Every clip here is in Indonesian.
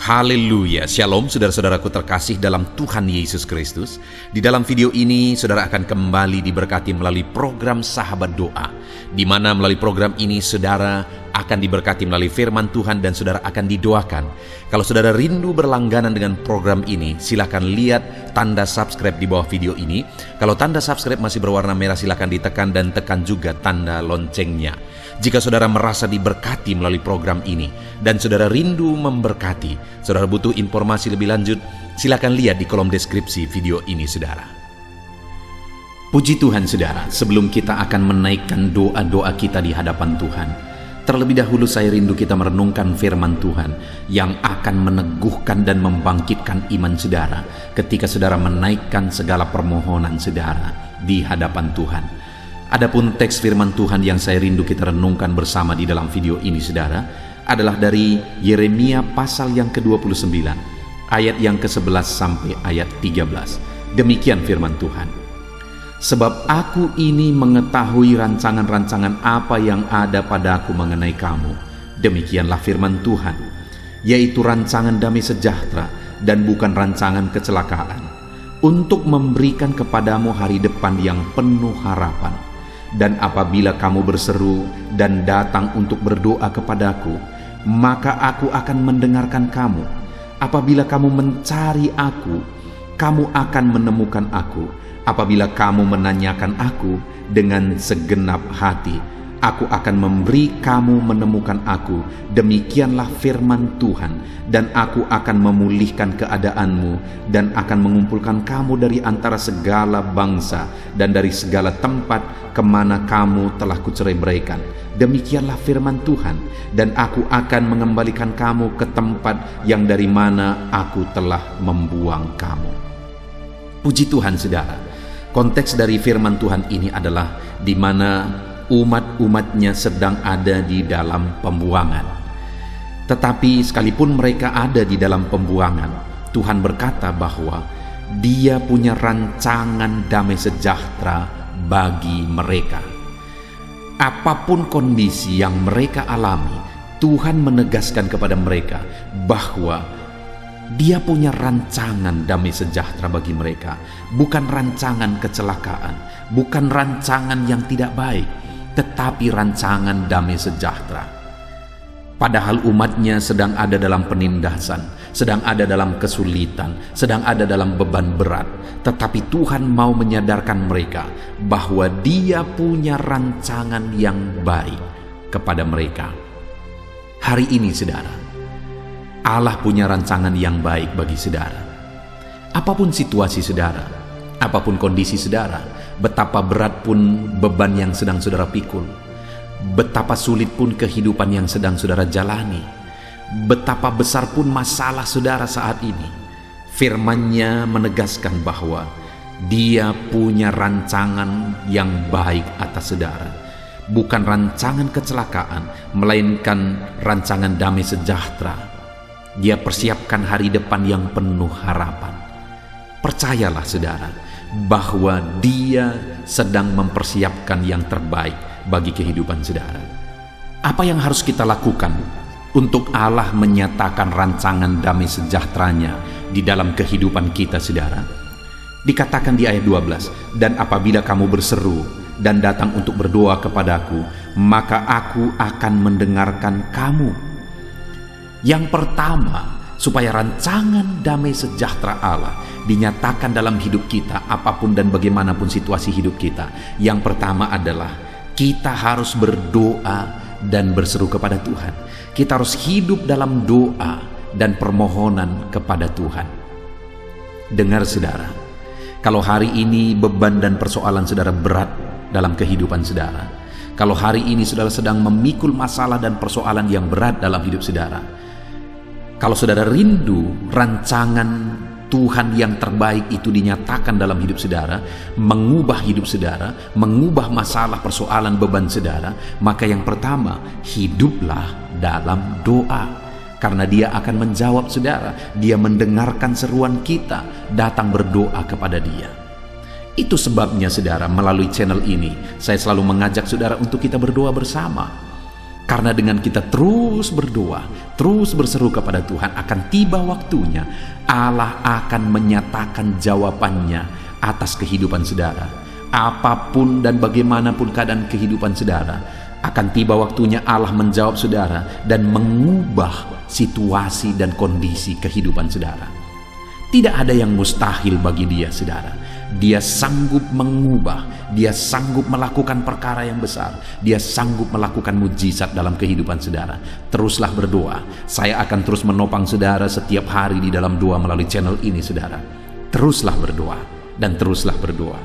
Haleluya, Shalom saudara-saudaraku terkasih dalam Tuhan Yesus Kristus. Di dalam video ini saudara akan kembali diberkati melalui program Sahabat Doa, di mana melalui program ini saudara akan diberkati melalui firman Tuhan dan saudara akan didoakan. Kalau saudara rindu berlangganan dengan program ini, silakan lihat tanda subscribe di bawah video ini. Kalau tanda subscribe masih berwarna merah, silakan ditekan dan tekan juga tanda loncengnya. Jika saudara merasa diberkati melalui program ini dan saudara rindu memberkati, saudara butuh informasi lebih lanjut, silakan lihat di kolom deskripsi video ini saudara. Puji Tuhan saudara, sebelum kita akan menaikkan doa-doa kita di hadapan Tuhan, terlebih dahulu saya rindu kita merenungkan firman Tuhan yang akan meneguhkan dan membangkitkan iman saudara ketika saudara menaikkan segala permohonan saudara di hadapan Tuhan. Adapun teks firman Tuhan yang saya rindu kita renungkan bersama di dalam video ini saudara adalah dari Yeremia pasal yang ke-29 ayat yang ke-11 sampai ayat 13. Demikian firman Tuhan. Sebab aku ini mengetahui rancangan-rancangan apa yang ada padaku mengenai kamu. Demikianlah firman Tuhan, yaitu rancangan damai sejahtera dan bukan rancangan kecelakaan, untuk memberikan kepadamu hari depan yang penuh harapan. Dan apabila kamu berseru dan datang untuk berdoa kepadaku, maka aku akan mendengarkan kamu. Apabila kamu mencari aku, kamu akan menemukan aku. Apabila kamu menanyakan aku dengan segenap hati, aku akan memberi kamu menemukan aku. Demikianlah firman Tuhan. Dan aku akan memulihkan keadaanmu dan akan mengumpulkan kamu dari antara segala bangsa dan dari segala tempat kemana kamu telah kuceraiberaikan. Demikianlah firman Tuhan. Dan aku akan mengembalikan kamu ke tempat yang dari mana aku telah membuang kamu. Puji Tuhan saudara. Konteks dari firman Tuhan ini adalah di mana umat-umatnya sedang ada di dalam pembuangan. Tetapi sekalipun mereka ada di dalam pembuangan, Tuhan berkata bahwa Dia punya rancangan damai sejahtera bagi mereka. Apapun kondisi yang mereka alami, Tuhan menegaskan kepada mereka bahwa Dia punya rancangan damai sejahtera bagi mereka, bukan rancangan kecelakaan, bukan rancangan yang tidak baik, tetapi rancangan damai sejahtera. Padahal umatnya sedang ada dalam penindasan, sedang ada dalam kesulitan, sedang ada dalam beban berat, tetapi Tuhan mau menyadarkan mereka bahwa Dia punya rancangan yang baik kepada mereka. Hari ini saudara, Allah punya rancangan yang baik bagi saudara. Apapun situasi saudara, apapun kondisi saudara, betapa berat pun beban yang sedang saudara pikul, betapa sulit pun kehidupan yang sedang saudara jalani, betapa besar pun masalah saudara saat ini, firman-Nya menegaskan bahwa Dia punya rancangan yang baik atas saudara. Bukan rancangan kecelakaan, melainkan rancangan damai sejahtera. Dia persiapkan hari depan yang penuh harapan. Percayalah saudara, bahwa Dia sedang mempersiapkan yang terbaik bagi kehidupan saudara. Apa yang harus kita lakukan untuk Allah menyatakan rancangan damai sejahteranya di dalam kehidupan kita saudara? Dikatakan di ayat 12, dan apabila kamu berseru dan datang untuk berdoa kepadaku, maka aku akan mendengarkan kamu. Yang pertama, supaya rancangan damai sejahtera Allah dinyatakan dalam hidup kita, apapun dan bagaimanapun situasi hidup kita, yang pertama adalah kita harus berdoa dan berseru kepada Tuhan. Kita harus hidup dalam doa dan permohonan kepada Tuhan. Dengar saudara, kalau hari ini beban dan persoalan saudara berat dalam kehidupan saudara, kalau hari ini saudara sedang memikul masalah dan persoalan yang berat dalam hidup saudara, kalau saudara rindu rancangan Tuhan yang terbaik itu dinyatakan dalam hidup saudara, mengubah hidup saudara, mengubah masalah, persoalan, beban saudara, maka yang pertama, hiduplah dalam doa. Karena Dia akan menjawab saudara, Dia mendengarkan seruan kita, datang berdoa kepada Dia. Itu sebabnya saudara, melalui channel ini, saya selalu mengajak saudara untuk kita berdoa bersama. Karena dengan kita terus berdoa, terus berseru kepada Tuhan, akan tiba waktunya Allah akan menyatakan jawabannya atas kehidupan saudara. Apapun dan bagaimanapun keadaan kehidupan saudara, akan tiba waktunya Allah menjawab saudara dan mengubah situasi dan kondisi kehidupan saudara. Tidak ada yang mustahil bagi Dia, saudara. Dia sanggup mengubah, Dia sanggup melakukan perkara yang besar, Dia sanggup melakukan mujizat dalam kehidupan saudara. Teruslah berdoa. Saya akan terus menopang saudara setiap hari di dalam doa melalui channel ini, saudara. Teruslah berdoa dan teruslah berdoa.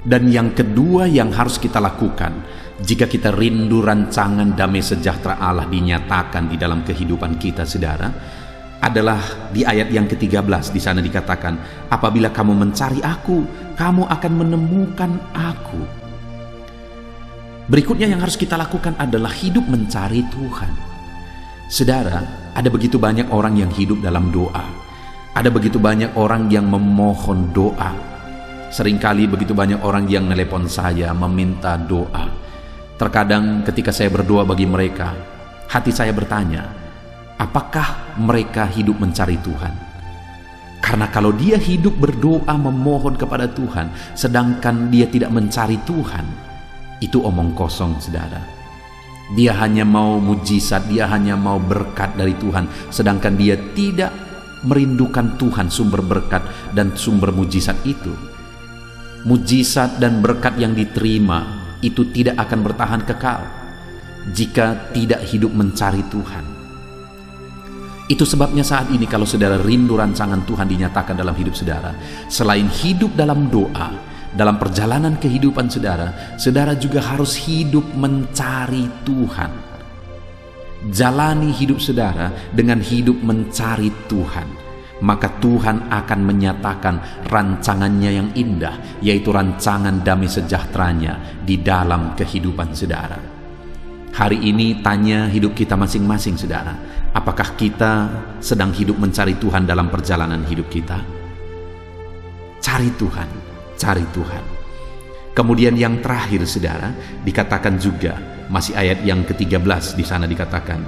Dan yang kedua yang harus kita lakukan, jika kita rindu rancangan damai sejahtera Allah dinyatakan di dalam kehidupan kita, saudara, adalah di ayat yang ke-13. Di sana dikatakan, apabila kamu mencari aku, kamu akan menemukan aku. Berikutnya yang harus kita lakukan adalah hidup mencari Tuhan. Saudara, ada begitu banyak orang yang hidup dalam doa. Ada begitu banyak orang yang memohon doa. Seringkali begitu banyak orang yang nelepon saya meminta doa. Terkadang ketika saya berdoa bagi mereka, hati saya bertanya, apakah mereka hidup mencari Tuhan? Karena kalau dia hidup berdoa memohon kepada Tuhan, sedangkan dia tidak mencari Tuhan, itu omong kosong, saudara. Dia hanya mau mujizat, dia hanya mau berkat dari Tuhan, sedangkan dia tidak merindukan Tuhan, sumber berkat dan sumber mujizat itu. Mujizat dan berkat yang diterima itu tidak akan bertahan kekal jika tidak hidup mencari Tuhan. Itu sebabnya saat ini kalau saudara rindu rancangan Tuhan dinyatakan dalam hidup saudara, selain hidup dalam doa, dalam perjalanan kehidupan saudara, saudara juga harus hidup mencari Tuhan. Jalani hidup saudara dengan hidup mencari Tuhan, maka Tuhan akan menyatakan rancangannya yang indah, yaitu rancangan damai sejahteranya di dalam kehidupan saudara. Hari ini tanya hidup kita masing-masing, saudara. Apakah kita sedang hidup mencari Tuhan dalam perjalanan hidup kita? Cari Tuhan, cari Tuhan. Kemudian yang terakhir, saudara, dikatakan juga, masih ayat yang ke-13 di sana dikatakan,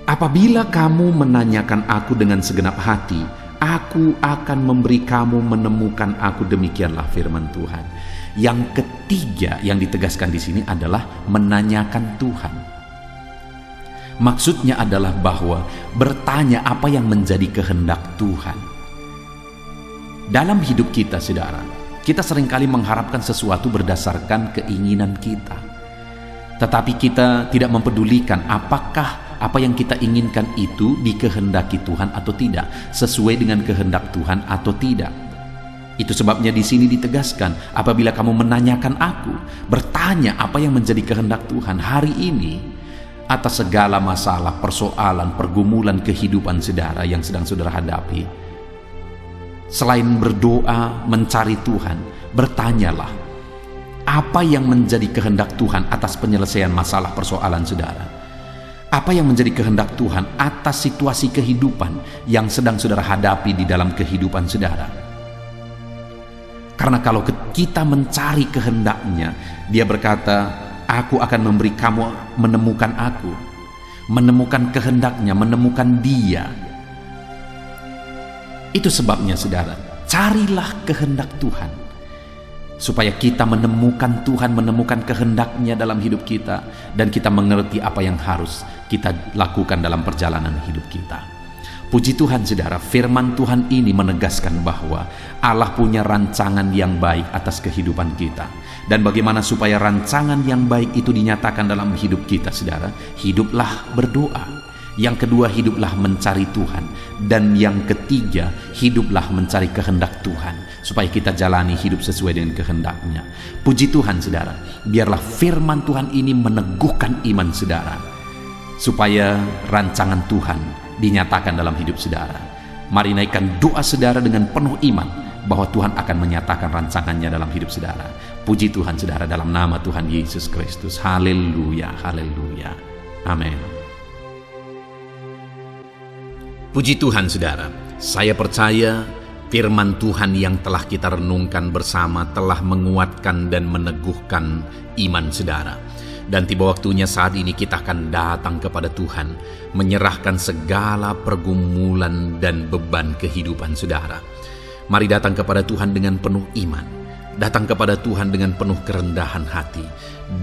apabila kamu menanyakan aku dengan segenap hati, aku akan memberi kamu menemukan aku, demikianlah firman Tuhan. Yang ketiga yang ditegaskan di sini adalah menanyakan Tuhan. Maksudnya adalah bahwa bertanya apa yang menjadi kehendak Tuhan. Dalam hidup kita, saudara, kita seringkali mengharapkan sesuatu berdasarkan keinginan kita. Tetapi kita tidak mempedulikan apakah apa yang kita inginkan itu dikehendaki Tuhan atau tidak, sesuai dengan kehendak Tuhan atau tidak. Itu sebabnya di sini ditegaskan, apabila kamu menanyakan aku, bertanya apa yang menjadi kehendak Tuhan hari ini atas segala masalah, persoalan, pergumulan kehidupan saudara yang sedang saudara hadapi. Selain berdoa, mencari Tuhan, bertanyalah apa yang menjadi kehendak Tuhan atas penyelesaian masalah persoalan saudara. Apa yang menjadi kehendak Tuhan atas situasi kehidupan yang sedang saudara hadapi di dalam kehidupan saudara. Karena kalau kita mencari kehendaknya, Dia berkata, aku akan memberi kamu menemukan aku, menemukan kehendaknya, menemukan Dia. Itu sebabnya, saudara, carilah kehendak Tuhan, supaya kita menemukan Tuhan, menemukan kehendaknya dalam hidup kita, dan kita mengerti apa yang harus kita lakukan dalam perjalanan hidup kita. Puji Tuhan, saudara, firman Tuhan ini menegaskan bahwa Allah punya rancangan yang baik atas kehidupan kita. Dan bagaimana supaya rancangan yang baik itu dinyatakan dalam hidup kita, saudara? Hiduplah berdoa. Yang kedua, hiduplah mencari Tuhan. Dan yang ketiga, hiduplah mencari kehendak Tuhan, supaya kita jalani hidup sesuai dengan kehendaknya. Puji Tuhan, saudara, biarlah firman Tuhan ini meneguhkan iman saudara, supaya rancangan Tuhan dinyatakan dalam hidup saudara. Mari naikkan doa saudara dengan penuh iman bahwa Tuhan akan menyatakan rancangannya dalam hidup saudara. Puji Tuhan, saudara, dalam nama Tuhan Yesus Kristus. Haleluya, haleluya, amin. Puji Tuhan, saudara, saya percaya firman Tuhan yang telah kita renungkan bersama telah menguatkan dan meneguhkan iman saudara. Dan tiba waktunya saat ini kita akan datang kepada Tuhan, menyerahkan segala pergumulan dan beban kehidupan saudara. Mari datang kepada Tuhan dengan penuh iman, datang kepada Tuhan dengan penuh kerendahan hati,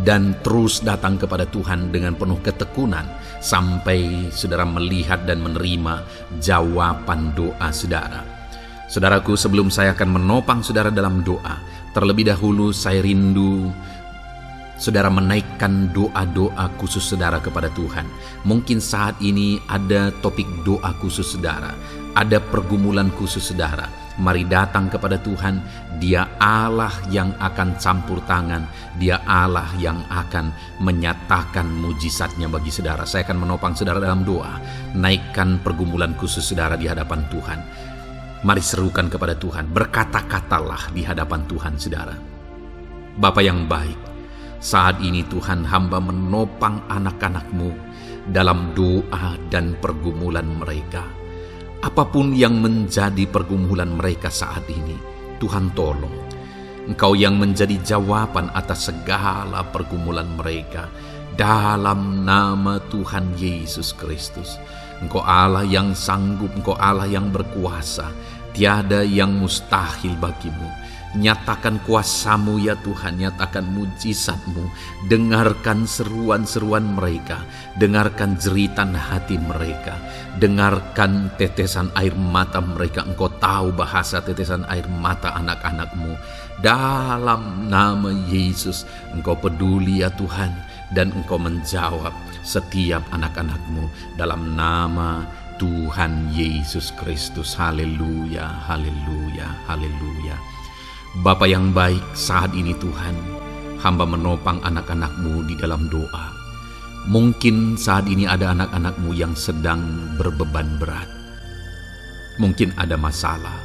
dan terus datang kepada Tuhan dengan penuh ketekunan, sampai saudara melihat dan menerima jawaban doa saudara. Saudaraku, sebelum saya akan menopang saudara dalam doa, terlebih dahulu saya rindu saudara menaikkan doa-doa khusus saudara kepada Tuhan. Mungkin saat ini ada topik doa khusus saudara, ada pergumulan khusus saudara. Mari datang kepada Tuhan. Dia Allah yang akan campur tangan, Dia Allah yang akan menyatakan mujizatnya bagi saudara. Saya akan menopang saudara dalam doa. Naikkan pergumulan khusus saudara di hadapan Tuhan. Mari serukan kepada Tuhan, berkata-katalah di hadapan Tuhan saudara. Bapa yang baik, saat ini Tuhan, hamba menopang anak-anak-Mu dalam doa dan pergumulan mereka. Apapun yang menjadi pergumulan mereka saat ini, Tuhan tolong. Engkau yang menjadi jawaban atas segala pergumulan mereka. Dalam nama Tuhan Yesus Kristus. Engkau Allah yang sanggup, Engkau Allah yang berkuasa. Tiada yang mustahil bagimu. Nyatakan kuasa-Mu ya Tuhan, nyatakan mujizat-Mu. Dengarkan seruan-seruan mereka, dengarkan jeritan hati mereka, dengarkan tetesan air mata mereka. Engkau tahu bahasa tetesan air mata anak-anak-Mu. Dalam nama Yesus, Engkau peduli ya Tuhan, dan Engkau menjawab setiap anak-anak-Mu dalam nama Tuhan Yesus Kristus. Haleluya, haleluya, haleluya. Bapa yang baik, saat ini Tuhan, hamba menopang anak-anak-Mu di dalam doa. Mungkin saat ini ada anak-anak-Mu yang sedang berbeban berat. Mungkin ada masalah,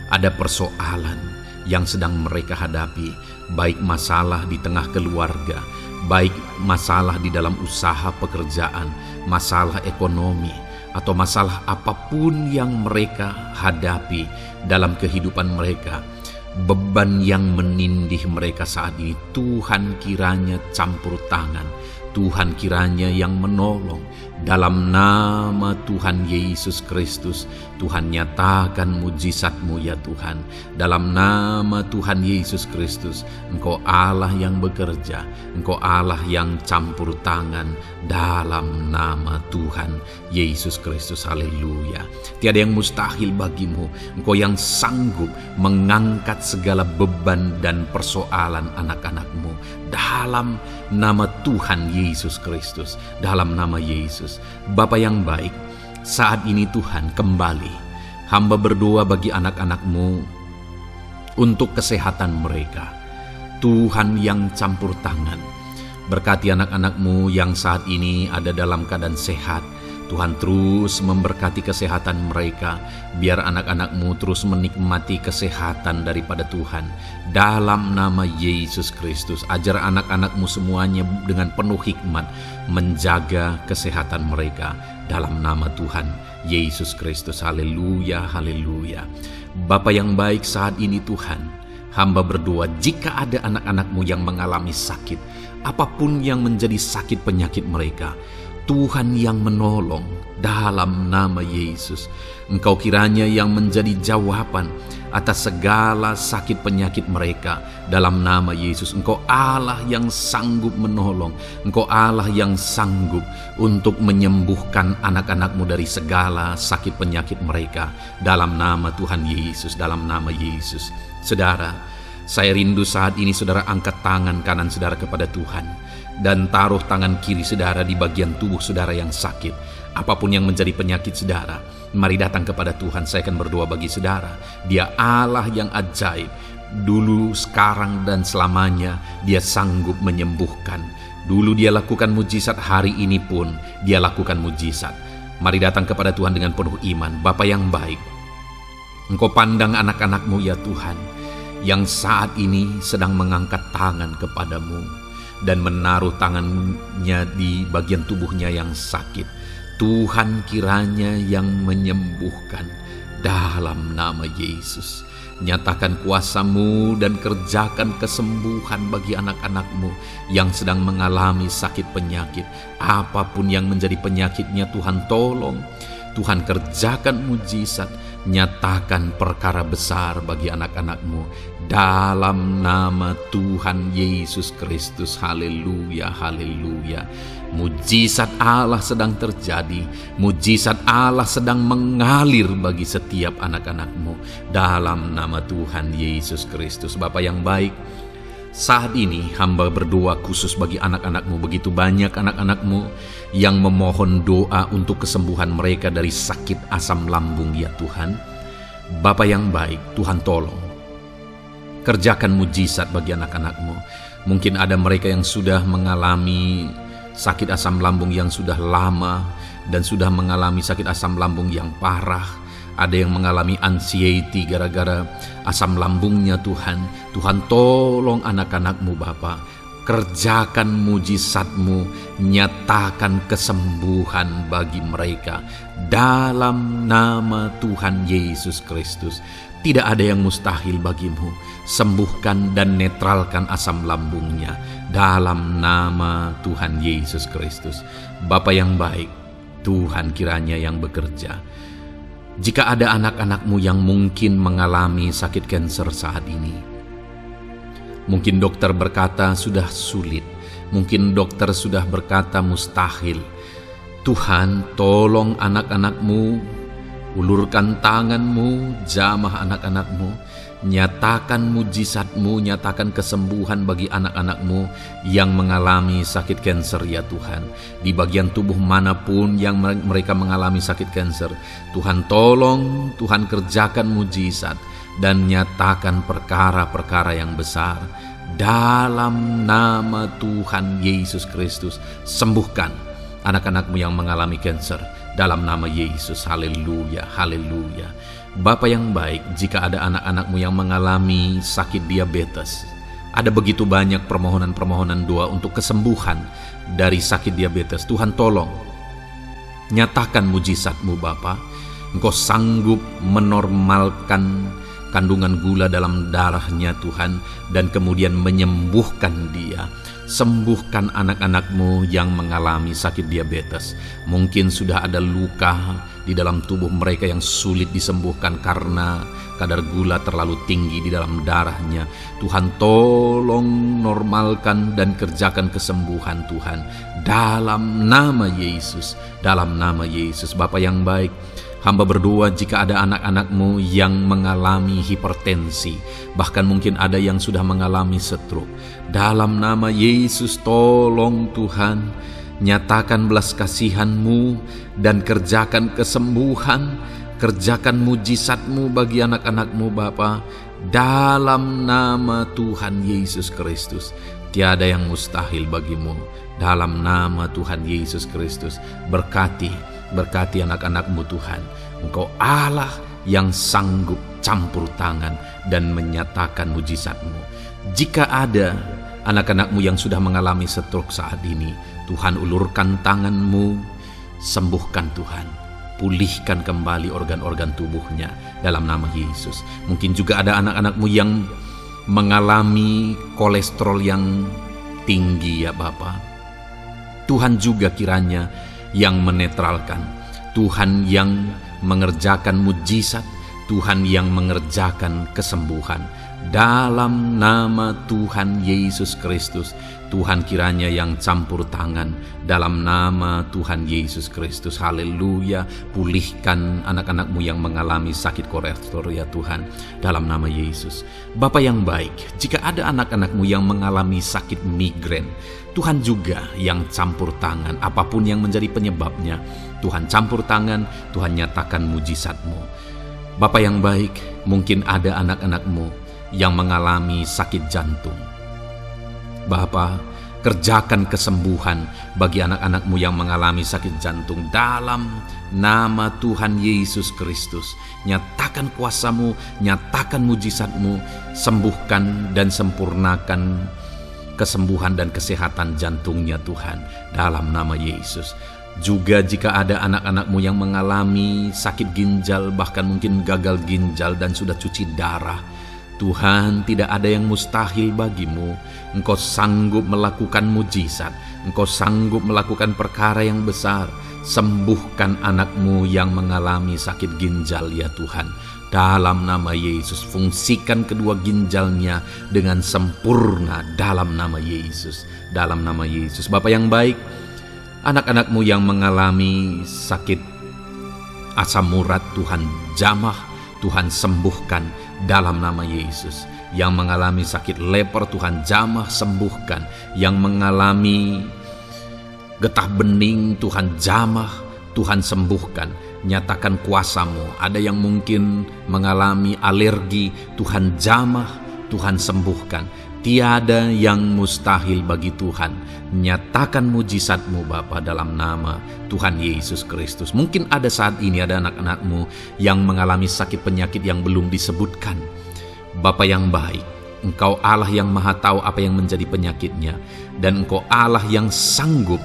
ada persoalan yang sedang mereka hadapi, baik masalah di tengah keluarga, baik masalah di dalam usaha pekerjaan, masalah ekonomi, atau masalah apapun yang mereka hadapi dalam kehidupan mereka. Beban yang menindih mereka saat ini, Tuhan kiranya campur tangan, Tuhan kiranya yang menolong. Dalam nama Tuhan Yesus Kristus, Tuhan nyatakan mujizat-Mu ya Tuhan. Dalam nama Tuhan Yesus Kristus, Engkau Allah yang bekerja, Engkau Allah yang campur tangan. Dalam nama Tuhan Yesus Kristus, haleluya. Tiada yang mustahil bagimu. Engkau yang sanggup mengangkat segala beban dan persoalan anak-anak-Mu. Dalam nama Tuhan Yesus Kristus, dalam nama Yesus. Bapa yang baik, saat ini Tuhan kembali hamba berdoa bagi anak-anak-Mu untuk kesehatan mereka. Tuhan yang campur tangan, berkati anak-anak-Mu yang saat ini ada dalam keadaan sehat. Tuhan terus memberkati kesehatan mereka, biar anak-anak-Mu terus menikmati kesehatan daripada Tuhan. Dalam nama Yesus Kristus, ajar anak-anak-Mu semuanya dengan penuh hikmat menjaga kesehatan mereka. Dalam nama Tuhan Yesus Kristus, haleluya, haleluya. Bapa yang baik, saat ini Tuhan, hamba berdoa jika ada anak-anak-Mu yang mengalami sakit, apapun yang menjadi sakit penyakit mereka, Tuhan yang menolong. Dalam nama Yesus, Engkau kiranya yang menjadi jawaban atas segala sakit penyakit mereka. Dalam nama Yesus, Engkau Allah yang sanggup menolong, Engkau Allah yang sanggup untuk menyembuhkan anak-anak-Mu dari segala sakit penyakit mereka. Dalam nama Tuhan Yesus, dalam nama Yesus. Saudara, saya rindu saat ini saudara angkat tangan kanan saudara kepada Tuhan, dan taruh tangan kiri saudara di bagian tubuh saudara yang sakit. Apapun yang menjadi penyakit saudara, mari datang kepada Tuhan. Saya akan berdoa bagi saudara. Dia Allah yang ajaib. Dulu, sekarang, dan selamanya Dia sanggup menyembuhkan. Dulu Dia lakukan mujizat, hari ini pun Dia lakukan mujizat. Mari datang kepada Tuhan dengan penuh iman. Bapa yang baik, Engkau pandang anak-anak-Mu ya Tuhan, yang saat ini sedang mengangkat tangan kepadamu dan menaruh tangannya di bagian tubuhnya yang sakit. Tuhan kiranya yang menyembuhkan. dalam nama Yesus. Nyatakan kuasa-Mu dan kerjakan kesembuhan bagi anak-anak-Mu yang sedang mengalami sakit penyakit. Apapun yang menjadi penyakitnya, Tuhan tolong. Tuhan kerjakan mujizat, nyatakan perkara besar bagi anak-anak-Mu dalam nama Tuhan Yesus Kristus. Haleluya, haleluya. Mujizat Allah sedang terjadi, mujizat Allah sedang mengalir bagi setiap anak-anak-Mu dalam nama Tuhan Yesus Kristus. Bapa yang baik, saat ini hamba berdoa khusus bagi anak-anak-Mu. Begitu banyak anak-anak-Mu yang memohon doa untuk kesembuhan mereka dari sakit asam lambung ya Tuhan. Bapa yang baik, Tuhan tolong kerjakan mujizat bagi anak-anak-Mu. Mungkin ada mereka yang sudah mengalami sakit asam lambung yang sudah lama dan sudah mengalami sakit asam lambung yang parah. Ada yang mengalami anxiety gara-gara asam lambungnya Tuhan. Tuhan tolong anak-anak-Mu Bapa. Kerjakan mujizat-Mu, nyatakan kesembuhan bagi mereka dalam nama Tuhan Yesus Kristus. Tidak ada yang mustahil bagi-Mu. Sembuhkan dan netralkan asam lambungnya dalam nama Tuhan Yesus Kristus. Bapa yang baik, Tuhan kiranya yang bekerja. Jika ada anak-anak-Mu yang mungkin mengalami sakit kanker saat ini, mungkin dokter berkata sudah sulit, mungkin dokter sudah berkata mustahil. Tuhan tolong anak-anak-Mu, ulurkan tangan-Mu, jamah anak-anak-Mu. Nyatakan mujizat-Mu, nyatakan kesembuhan bagi anak-anak-Mu yang mengalami sakit kanker ya Tuhan. Di bagian tubuh manapun yang mereka mengalami sakit kanker, Tuhan tolong, Tuhan kerjakan mujizat dan nyatakan perkara-perkara yang besar. Dalam nama Tuhan Yesus Kristus, sembuhkan anak-anak-Mu yang mengalami kanker. Dalam nama Yesus, haleluya, haleluya. Bapa yang baik, jika ada anak-anak-Mu yang mengalami sakit diabetes, ada begitu banyak permohonan-permohonan doa untuk kesembuhan dari sakit diabetes. Tuhan tolong, nyatakan mujizat-Mu Bapa. Engkau sanggup menormalkan kandungan gula dalam darahnya Tuhan, dan kemudian menyembuhkan dia. Sembuhkan anak-anak-Mu yang mengalami sakit diabetes. Mungkin sudah ada luka di dalam tubuh mereka yang sulit disembuhkan karena kadar gula terlalu tinggi di dalam darahnya. Tuhan tolong normalkan dan kerjakan kesembuhan Tuhan dalam nama Yesus, dalam nama Yesus. Bapa yang baik, hamba berdoa jika ada anak-anak-Mu yang mengalami hipertensi, bahkan mungkin ada yang sudah mengalami stroke. Dalam nama Yesus tolong Tuhan, nyatakan belas kasihan-Mu dan kerjakan kesembuhan, kerjakan mujizat-Mu bagi anak-anak-Mu Bapa. Dalam nama Tuhan Yesus Kristus, tiada yang mustahil bagi-Mu. Dalam nama Tuhan Yesus Kristus, berkati anak-anak-Mu Tuhan. Engkau Allah yang sanggup campur tangan dan menyatakan mujizat-Mu. Jika ada anak-anak-Mu yang sudah mengalami stroke saat ini, Tuhan ulurkan tangan-Mu, sembuhkan Tuhan. Pulihkan kembali organ-organ tubuhnya dalam nama Yesus. Mungkin juga ada anak-anak-Mu yang mengalami kolesterol yang tinggi ya Bapa. Tuhan juga kiranya yang menetralkan, Tuhan yang mengerjakan mujizat, Tuhan yang mengerjakan kesembuhan. Dalam nama Tuhan Yesus Kristus, Tuhan kiranya yang campur tangan dalam nama Tuhan Yesus Kristus. Haleluya. Pulihkan anak-anak-Mu yang mengalami sakit kolesterol ya Tuhan, dalam nama Yesus. Bapa yang baik, jika ada anak-anak-Mu yang mengalami sakit migrain, Tuhan juga yang campur tangan. Apapun yang menjadi penyebabnya, Tuhan campur tangan, Tuhan nyatakan mujizat-Mu. Bapa yang baik, mungkin ada anak-anak-Mu yang mengalami sakit jantung. Bapa, kerjakan kesembuhan bagi anak-anak-Mu yang mengalami sakit jantung dalam nama Tuhan Yesus Kristus. Nyatakan kuasa-Mu, nyatakan mujizat-Mu, sembuhkan dan sempurnakan kesembuhan dan kesehatan jantungnya Tuhan, dalam nama Yesus. Juga jika ada anak-anakmu yang mengalami sakit ginjal, bahkan mungkin gagal ginjal dan sudah cuci darah, Tuhan, tidak ada yang mustahil bagimu. Engkau sanggup melakukan mujizat, Engkau sanggup melakukan perkara yang besar. Sembuhkan anakmu yang mengalami sakit ginjal ya Tuhan. Dalam nama Yesus, fungsikan kedua ginjalnya dengan sempurna dalam nama Yesus. Dalam nama Yesus. Bapa yang baik, anak-anakmu yang mengalami sakit asam urat, Tuhan jamah, Tuhan sembuhkan dalam nama Yesus. Yang mengalami sakit leper, Tuhan jamah sembuhkan. Yang mengalami getah bening, Tuhan jamah, Tuhan sembuhkan. Nyatakan kuasa-Mu. Ada yang mungkin mengalami alergi, Tuhan jamah, Tuhan sembuhkan. Tiada yang mustahil bagi Tuhan. Nyatakan mujizat-Mu Bapa dalam nama Tuhan Yesus Kristus. Mungkin ada saat ini ada anak-anak-Mu yang mengalami sakit penyakit yang belum disebutkan. Bapa yang baik, Engkau Allah yang maha tahu apa yang menjadi penyakitnya. Dan Engkau Allah yang sanggup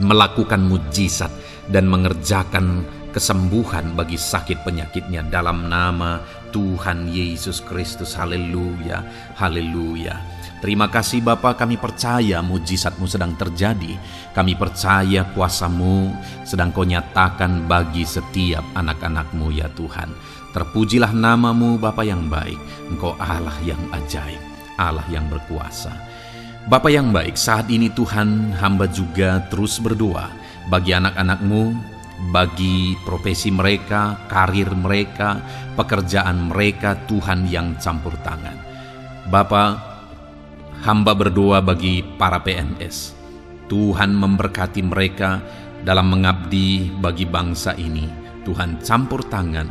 melakukan mujizat dan mengerjakan kesembuhan bagi sakit penyakitnya dalam nama Tuhan Yesus Kristus. Haleluya, haleluya. Terima kasih Bapa, kami percaya mujizat-Mu sedang terjadi. Kami percaya kuasa-Mu sedang Kau nyatakan bagi setiap anak-anak-Mu ya Tuhan. Terpujilah nama-Mu Bapa yang baik. Engkau Allah yang ajaib, Allah yang berkuasa. Bapa yang baik, saat ini Tuhan, hamba juga terus berdoa bagi anak-anak-Mu, bagi profesi mereka, karir mereka, pekerjaan mereka, Tuhan yang campur tangan. Bapa, hamba berdoa bagi para PNS. Tuhan memberkati mereka dalam mengabdi bagi bangsa ini. Tuhan campur tangan,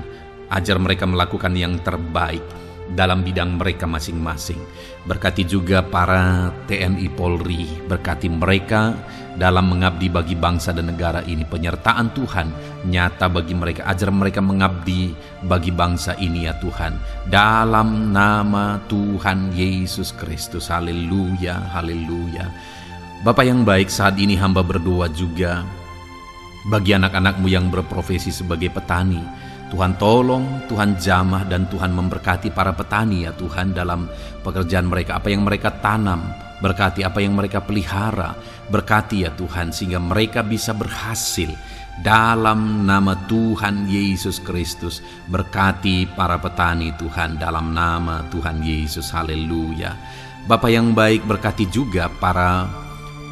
ajar mereka melakukan yang terbaik dalam bidang mereka masing-masing. Berkati juga para TNI Polri, berkati mereka dalam mengabdi bagi bangsa dan negara ini. Penyertaan Tuhan nyata bagi mereka, ajar mereka mengabdi bagi bangsa ini ya Tuhan. Dalam nama Tuhan Yesus Kristus. Haleluya, haleluya. Bapa yang baik, saat ini hamba berdoa juga bagi anak-anak-Mu yang berprofesi sebagai petani. Tuhan tolong, Tuhan jamah, dan Tuhan memberkati para petani ya Tuhan dalam pekerjaan mereka. Apa yang mereka tanam, berkati apa yang mereka pelihara, berkati ya Tuhan sehingga mereka bisa berhasil. Dalam nama Tuhan Yesus Kristus, berkati para petani Tuhan dalam nama Tuhan Yesus. Haleluya. Bapa yang baik, berkati juga para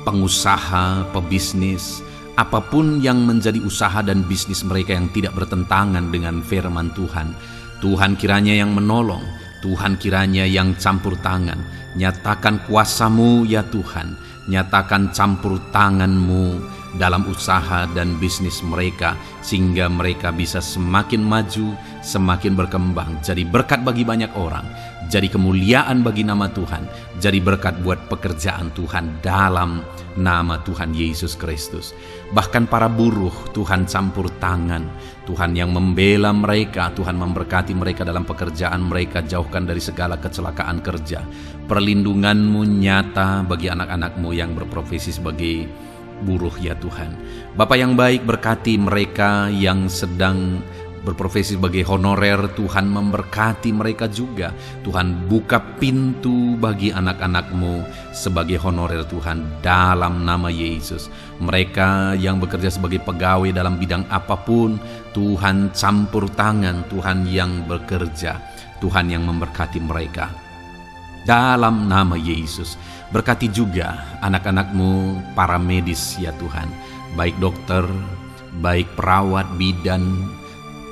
pengusaha, pebisnis, apapun yang menjadi usaha dan bisnis mereka yang tidak bertentangan dengan firman Tuhan. Tuhan kiranya yang menolong, Tuhan kiranya yang campur tangan. Nyatakan kuasa-Mu ya Tuhan, nyatakan campur tangan-Mu dalam usaha dan bisnis mereka, sehingga mereka bisa semakin maju, semakin berkembang, jadi berkat bagi banyak orang, jadi kemuliaan bagi nama Tuhan, jadi berkat buat pekerjaan Tuhan dalam nama Tuhan Yesus Kristus. Bahkan para buruh, Tuhan campur tangan, Tuhan yang membela mereka, Tuhan memberkati mereka dalam pekerjaan mereka, jauhkan dari segala kecelakaan kerja. Perlindungan-Mu nyata bagi anak-anak-Mu yang berprofesi sebagai buruh ya Tuhan. Bapa yang baik, berkati mereka yang sedang berprofesi sebagai honorer, Tuhan memberkati mereka juga. Tuhan buka pintu bagi anak-anak-Mu sebagai honorer Tuhan dalam nama Yesus. Mereka yang bekerja sebagai pegawai dalam bidang apapun, Tuhan campur tangan, Tuhan yang bekerja, Tuhan yang memberkati mereka dalam nama Yesus. Berkati juga anak-anak-Mu para medis ya Tuhan, baik dokter, baik perawat, bidan,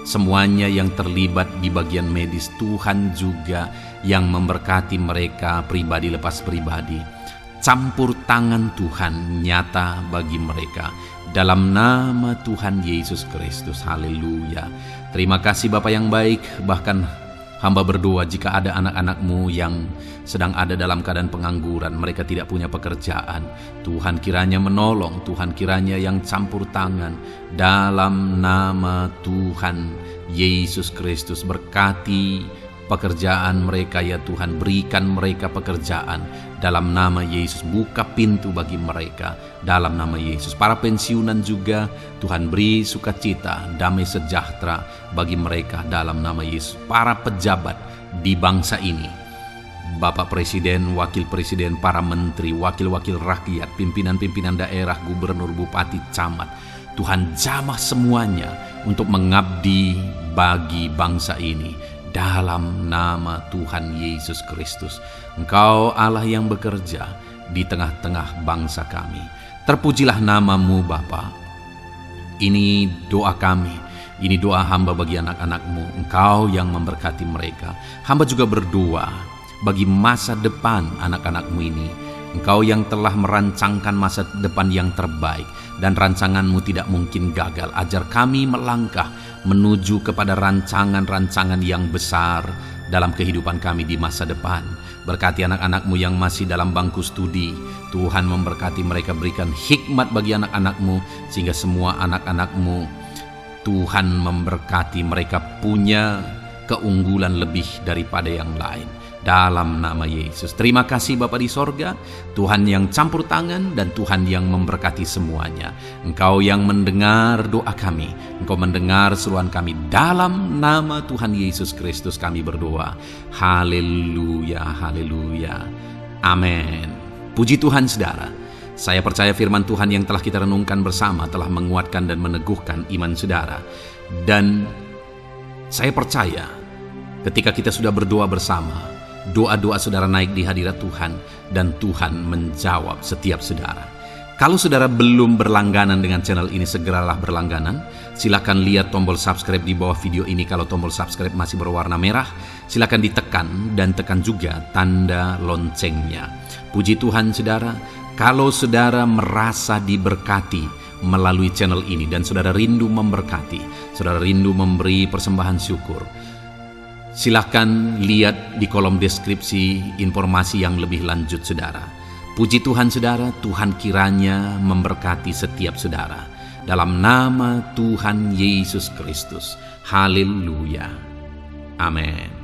semuanya yang terlibat di bagian medis. Tuhan juga yang memberkati mereka pribadi lepas pribadi. Campur tangan Tuhan nyata bagi mereka dalam nama Tuhan Yesus Kristus. Haleluya. Terima kasih Bapa yang baik. Bahkan hamba berdoa jika ada anak-anak-Mu yang sedang ada dalam keadaan pengangguran, mereka tidak punya pekerjaan, Tuhan kiranya menolong, Tuhan kiranya yang campur tangan dalam nama Tuhan Yesus Kristus. Berkati pekerjaan mereka ya Tuhan. Berikan mereka pekerjaan dalam nama Yesus. Buka pintu bagi mereka dalam nama Yesus. Para pensiunan juga Tuhan beri sukacita, damai sejahtera bagi mereka dalam nama Yesus. Para pejabat di bangsa ini, Bapak Presiden, Wakil Presiden, para menteri, wakil-wakil rakyat, pimpinan-pimpinan daerah, gubernur, bupati, camat, Tuhan jamah semuanya untuk mengabdi bagi bangsa ini dalam nama Tuhan Yesus Kristus. Engkau Allah yang bekerja di tengah-tengah bangsa kami. Terpujilah nama-Mu Bapa. Ini doa kami, ini doa hamba bagi anak-anak-Mu. Engkau yang memberkati mereka. Hamba juga berdoa bagi masa depan anak-anak-Mu ini. Engkau yang telah merancangkan masa depan yang terbaik, dan rancangan-Mu tidak mungkin gagal. Ajar kami melangkah menuju kepada rancangan-rancangan yang besar dalam kehidupan kami di masa depan. Berkati anak-anak-Mu yang masih dalam bangku studi. Tuhan memberkati mereka, berikan hikmat bagi anak-anak-Mu, sehingga semua anak-anak-Mu, Tuhan memberkati mereka punya keunggulan lebih daripada yang lain. Dalam nama Yesus. Terima kasih Bapa di sorga, Tuhan yang campur tangan dan Tuhan yang memberkati semuanya. Engkau yang mendengar doa kami, Engkau mendengar seruan kami. Dalam nama Tuhan Yesus Kristus kami berdoa. Haleluya, haleluya. Amin. Puji Tuhan saudara. Saya percaya firman Tuhan yang telah kita renungkan bersama telah menguatkan dan meneguhkan iman saudara. Dan saya percaya ketika kita sudah berdoa bersama, doa-doa saudara naik di hadirat Tuhan, dan Tuhan menjawab setiap saudara. Kalau saudara belum berlangganan dengan channel ini, segeralah berlangganan. Silakan lihat tombol subscribe di bawah video ini. Kalau tombol subscribe masih berwarna merah, silakan ditekan dan tekan juga tanda loncengnya. Puji Tuhan saudara, kalau saudara merasa diberkati melalui channel ini dan saudara rindu memberkati, saudara rindu memberi persembahan syukur, silakan lihat di kolom deskripsi informasi yang lebih lanjut saudara. Puji Tuhan saudara, Tuhan kiranya memberkati setiap saudara. Dalam nama Tuhan Yesus Kristus. Haleluya. Amin.